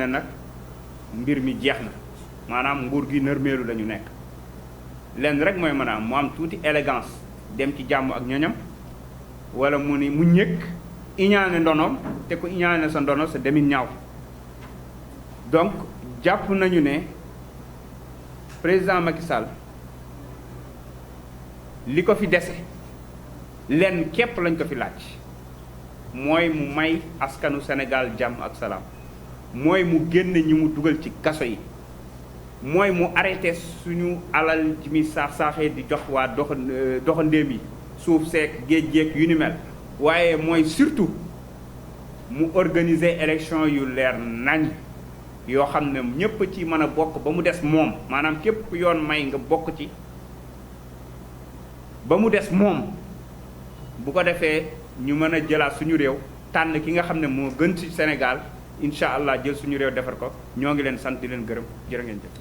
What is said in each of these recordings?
nag mbir mi jeex na maanaam nguur gi nërmeelu la ñu nekk lenn rek mooy maanaam mu am tuuti élégance dem ci jàmm ak ñoñam wala mu ni mu ñëkk iñaane ndonoom te ku iñaane sa ndono sa demin ñaaw donc jàpp nañu ne président Macky Sall li ko fi dese lenn képp lañ ko fi laaj mooy mu may askanu Sénégal jàmm ak salaam mooy mu génn ñi mu dugal ci kaso yi mooy mu arrêté suñu alal ji mi saax-saaxee di jox waa doxandéem yi suuf seek géej géej yu ni mel waaye mooy surtout mu organiser élection yu leer nañ yoo xam ne ñépp ci mën a bokk ba mu des moom maanaam képp ku yoon may nga bokk ci ba mu des moom bu ko defee ñu mën a jëlaat suñu réew tànn ki nga xam ne moo gën ci Sénégal incha allah jël suñu réew defar ko ñoo ngi leen sant di leen gërëm jërë ngeen jëf.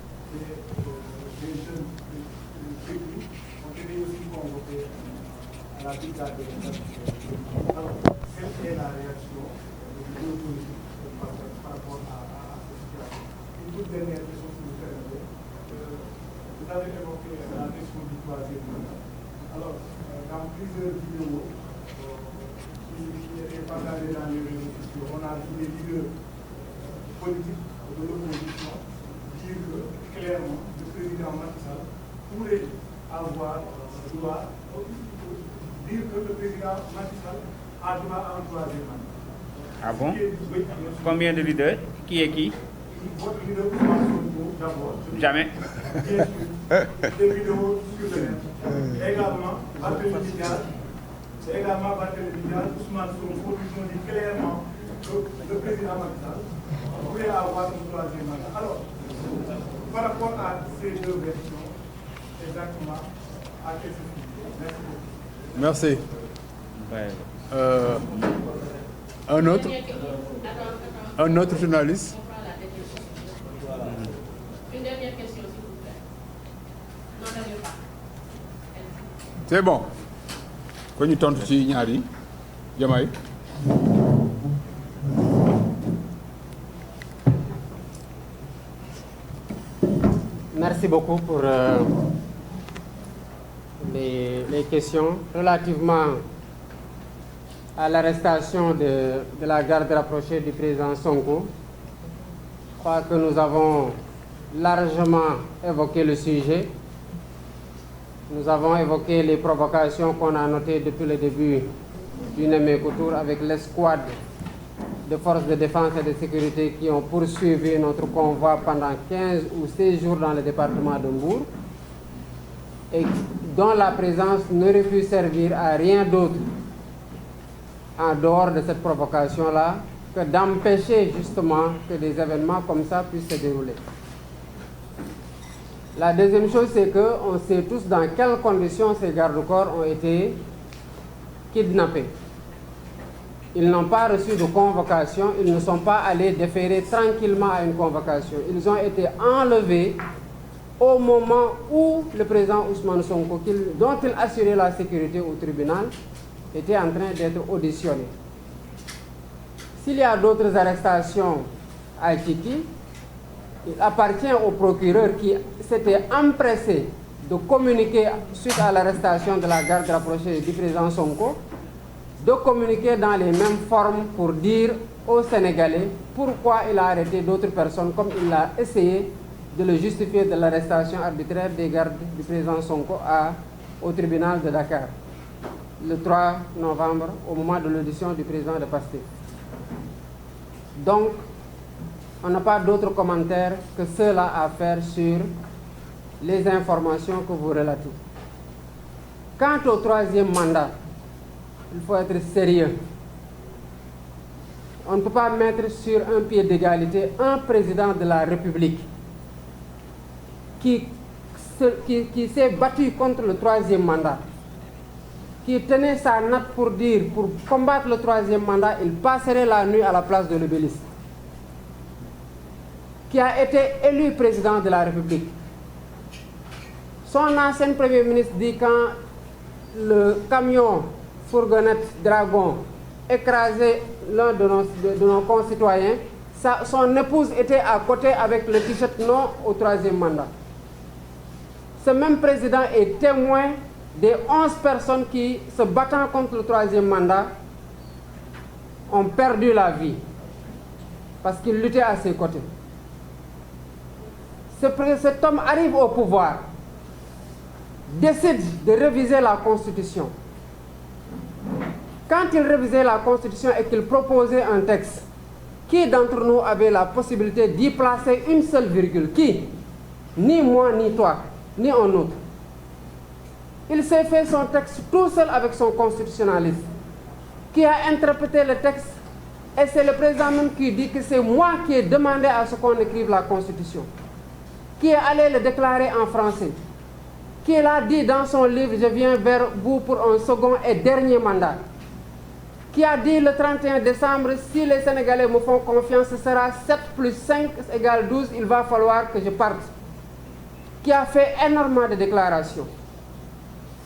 Alors, dans plusieurs vidéos qui étaient partagées dans les réseaux sociaux, on a vu des leaders politiques de l'opposition dire que clairement le président Macky Sall pourrait avoir droit, dire que le président Macky Sall a droit à un troisième mandat. Ah bon? Combien de leaders? Qui est qui? Votre leader d'abord. Jamais. Bien sûr, des vidéos sur le net. Également, Barthélémy Dias, Ousmane Sonko, ils ont dit clairement que le président Macky Sall voulait avoir un troisième mandat. Alors, par rapport à ces deux versions, exactement, à quel sujet? Merci beaucoup. Merci. Un autre journaliste. Une dernière question, s'il vous plaît. Non, n'avez pas. C'est bon. Ko ñu tontu ci ñaar yi Diomaye. Merci beaucoup pour les questions relativement à l'arrestation de la garde rapprochée du président Sonko. Je crois que nous avons largement évoqué le sujet. Nous avons évoqué les provocations qu'on a notées depuis le début du Nemmeeku Tour avec l'escouade de forces de défense et de sécurité qui ont poursuivi notre convoi pendant 15 ou 16 jours dans le département de Mbour et dont la présence n'aurait pu servir à rien d'autre en dehors de cette provocation-là que d'empêcher justement que des événements comme ça puissent se dérouler. La deuxième chose, c'est qu'on sait tous dans quelles conditions ces gardes-corps ont été kidnappés. Ils n'ont pas reçu de convocation, ils ne sont pas allés déférer tranquillement à une convocation. Ils ont été enlevés au moment où le président Ousmane Sonko, dont il assurait la sécurité au tribunal, était en train d'être auditionné. S'il y a d'autres arrestations à Tchiki, il appartient au procureur qui s'était empressé de communiquer suite à l'arrestation de la garde rapprochée du président Sonko, de communiquer dans les mêmes formes pour dire aux Sénégalais pourquoi il a arrêté d'autres personnes, comme il a essayé de le justifier de l'arrestation arbitraire des gardes du président Sonko au tribunal de Dakar, le 3 novembre, au moment de l'audition du président de Pastef. Donc, on n'a pas d'autres commentaires que ceux-là à faire sur les informations que vous relatez. Quant au troisième mandat, il faut être sérieux. On ne peut pas mettre sur un pied d'égalité un président de la République qui s'est battu contre le troisième mandat, qui tenait sa natte pour dire, pour combattre le troisième mandat, il passerait la nuit à la place de l'Obélisque, qui a été élu président de la République. Son ancien Premier ministre dit quand le camion fourgonnette Dragon écrasait l'un de nos concitoyens, son épouse était à côté avec le t-shirt non au 3e mandat. Ce même président est témoin des 11 personnes qui, se battant contre le 3e mandat, ont perdu la vie parce qu'il luttait à ses côtés. Cet homme arrive au pouvoir, décide de réviser la Constitution. Quand il révisait la Constitution et qu'il proposait un texte, qui d'entre nous avait la possibilité d'y placer une seule virgule? Qui? Ni moi, ni toi, ni un autre. Il s'est fait son texte tout seul avec son constitutionnaliste, qui a interprété le texte, et c'est le président même qui dit que c'est moi qui ai demandé à ce qu'on écrive la Constitution, qui est allé le déclarer en français, qui l'a dit dans son livre « Je viens vers vous pour un second et dernier mandat », qui a dit le 31 décembre, si les Sénégalais me font confiance, ce sera 7 plus 5 égale 12, il va falloir que je parte. Qui a fait énormément de déclarations.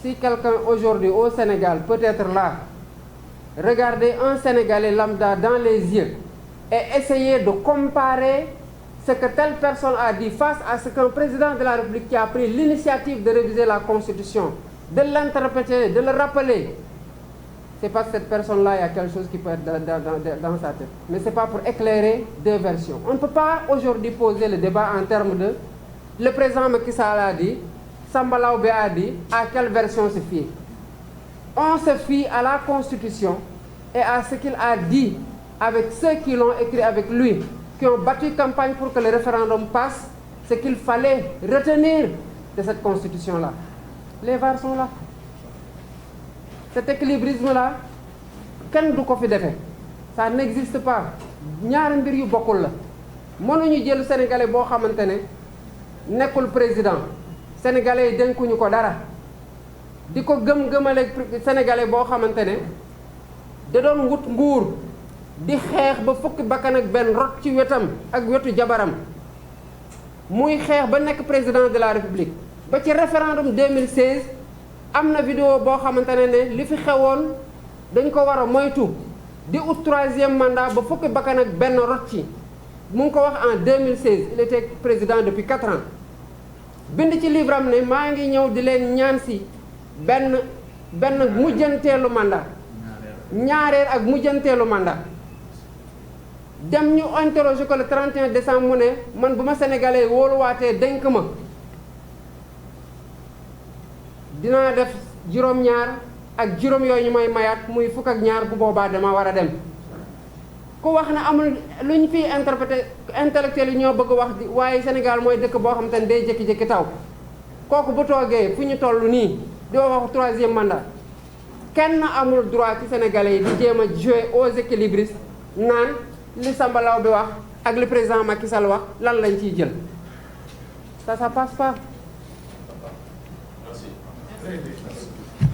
Si quelqu'un aujourd'hui au Sénégal peut être là, regarder un Sénégalais lambda dans les yeux et essayer de comparer ce que telle personne a dit face à ce qu'un président de la République qui a pris l'initiative de réviser la Constitution, de l'interpréter, de le rappeler, c'est parce que cette personne-là, il y a quelque chose qui peut être dans sa tête. Mais ce n'est pas pour éclairer deux versions. On ne peut pas aujourd'hui poser le débat en termes de le président Macky Sall a dit, Samba Laobé a dit, à quelle version se fier. On se fie à la Constitution et à ce qu'il a dit avec ceux qui l'ont écrit avec lui, qui ont battu campagne pour que le référendum passe, ce qu'il fallait retenir de cette Constitution-là. Les VAR sont là. Cet équilibrisme-là, kenn du ko fi defee ça n'existe pas. ñaari mbir yu bokkul la mënuñu jël sénégalais boo xamante ne nekkul président sénégalais yi dénkuñu ko dara di ko gëm-gëmale sénégalais boo xamante ne da doon wut nguur di xeex ba fukki bakkan ak benn rot ci wetam ak wetu jabaram muy xeex ba nekk président de la république ba ci référendum 2016 am na vidéo boo xamante ne li fi xewoon dañ ko war a moytu di ut 3e mandat ba fukki bakkan ak benn rot ci mu ngi ko wax en 2016 il était président depuis 4 ans bind ci livre am ne maa ngi ñëw di leen ñaan si benn mujjanteelu mandat ñaareel ak mujjanteelu mandat dem ñu interroger ko le 31 décembre mu ne man bu ma sénégalais wóoluwaatee dénk ma dinaa def juróom-ñaar ak juróom yooyu ñu may mayaat muy fukk ak ñaar bu boobaa dama war a dem ku wax ne amul lu ñu fiy interprété intellectuel yi ñoo bëgg wax di waaye Sénégal mooy dëkk boo xam te ne day jékki-jékki taw kooku bu toogee fu ñu toll nii di wax 3e mandat kenn amul droit ci sénégalais yi di jéem a jouer aux équilibristes naan li Samba Law bi wax ak li président Macky Sall wax lan lañ ciy jël ça passe pas. Merci.